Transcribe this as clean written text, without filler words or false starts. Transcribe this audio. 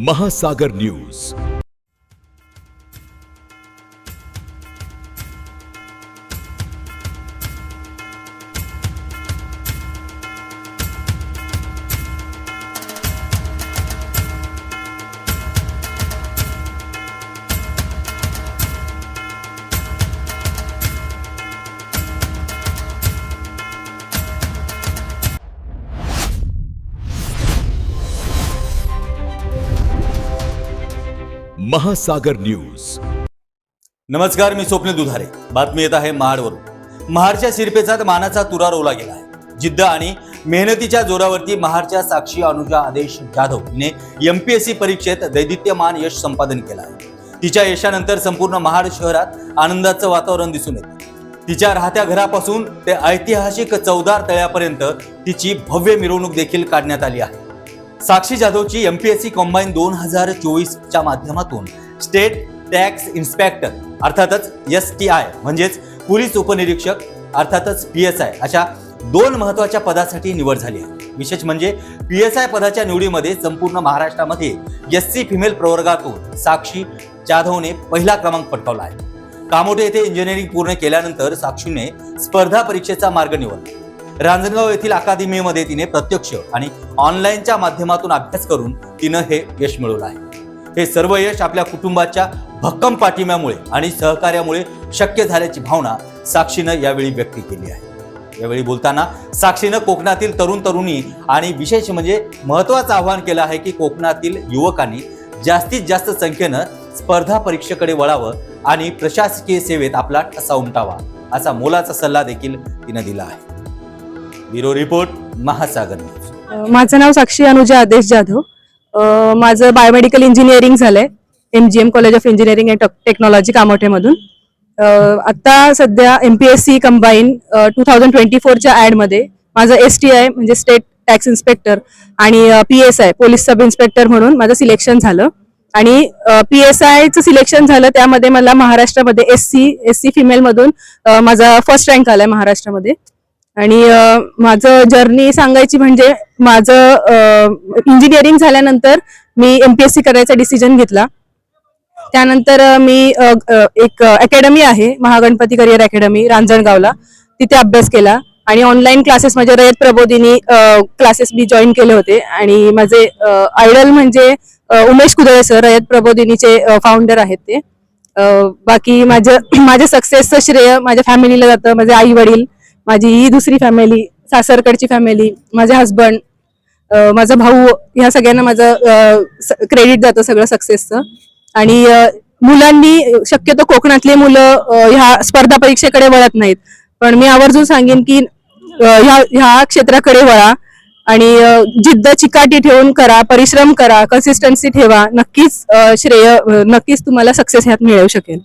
महासागर न्यूज। महासागर न्यूज। नमस्कार, मी स्वप्नील दुधारे। बातमी येत आहे महाडवरून। महाडच्या शिरपेचात मानाचा तुरा रोवला गेला आहे। जिद्द आणि मेहनतीच्या जोरावरती महाडच्या साक्षी अनुजा आदेश जाधव हिने एमपीएससी परीक्षेत दैदिप्यमान यश संपादन केलं आहे। तिच्या यशानंतर संपूर्ण महाड शहरात आनंदाचं वातावरण दिसून येते। तिच्या राहत्या घरापासून ते ऐतिहासिक चौदार तळ्यापर्यंत तिची भव्य मिरवणूक देखील काढण्यात आली आहे। साक्षी जाधवची एमपीएससी कंबाईन 2024च्या माध्यमातून स्टेट टॅक्स इन्स्पेक्टर अर्थातच STI म्हणजेच पोलीस उपनिरीक्षक अर्थातच PSI अशा दोन महत्त्वाच्या पदासाठी निवड झाली आहे। विशेष म्हणजे PSI पदाच्या निवडीमध्ये संपूर्ण महाराष्ट्रामध्ये SC फिमेल प्रवर्गातून साक्षी जाधवने पहिला क्रमांक पटकावला आहे। कामोठे येथे इंजिनिअरिंग पूर्ण केल्यानंतर साक्षीने स्पर्धा परीक्षेचा मार्ग निवडला। रांजणगाव येथील अकादमीमध्ये तिने प्रत्यक्ष आणि ऑनलाईनच्या माध्यमातून अभ्यास करून तिनं हे यश मिळवलं आहे। हे सर्व यश आपल्या कुटुंबाच्या भक्कम पाठिंब्यामुळे आणि सहकार्यामुळे शक्य झाल्याची भावना साक्षीनं यावेळी व्यक्त केली आहे। यावेळी बोलताना साक्षीनं कोकणातील तरुण तरुणी आणि विशेष म्हणजे महत्त्वाचं आवाहन केलं आहे की कोकणातील युवकांनी जास्तीत जास्त संख्येनं स्पर्धा परीक्षेकडे वळावं आणि प्रशासकीय सेवेत आपला ठसा उमटावा असा मोलाचा सल्ला देखील तिनं दिला आहे। Bureau report, Mahasagar news. माझं नाव साक्षी अनुजा आदेश जाधव। माझं बायोमेडिकल इंजिनिअरिंग झालंय MGM college of engineering and technology कामोठेमधून। आता सध्या MPSC कंबाईन 2024च्या ॲडमध्ये माझं STI म्हणजे स्टेट टॅक्स इन्स्पेक्टर आणि PSI पोलीस सब इन्स्पेक्टर म्हणून माझं सिलेक्शन झालं आणि PSIचं सिलेक्शन झालं। त्यामध्ये मला महाराष्ट्रामध्ये SC फिमेल मधून माझा फर्स्ट रँक आलाय महाराष्ट्रामध्ये। आणि माझं जर्नी सांगायची म्हणजे माझं इंजिनिअरिंग झाल्यानंतर मी MPSC करायचा डिसिजन घेतला। त्यानंतर मी एक अकॅडमी आहे महागणपती करिअर अकॅडमी रांजणगावला, तिथे अभ्यास केला आणि ऑनलाईन क्लासेस माझे रयत प्रबोधिनी क्लासेस मी जॉईन केले होते। आणि माझे आयडल म्हणजे उमेश कुदळे सर, रयत प्रबोधिनीचे फाउंडर आहेत ते। बाकी माझ्या सक्सेसचं श्रेय माझ्या फॅमिलीला जातं। माझे आई वडील, माझी ही दुसरी फॅमिली, सासरकडची फॅमिली, माझे हस्बंड, माझा भाऊ, ह्या सगळ्यांना माझं क्रेडिट जातं सगळं सक्सेसचं। आणि मुलांनी शक्यतो कोकणातले मुलं ह्या स्पर्धा परीक्षेकडे वळत नाहीत, पण मी आवर्जून सांगेन की ह्या क्षेत्राकडे वळा आणि जिद्द चिकाटी ठेवून करा, परिश्रम करा, कन्सिस्टन्सी ठेवा, नक्कीच श्रेय नक्कीच तुम्हाला सक्सेस ह्यात मिळू शकेल।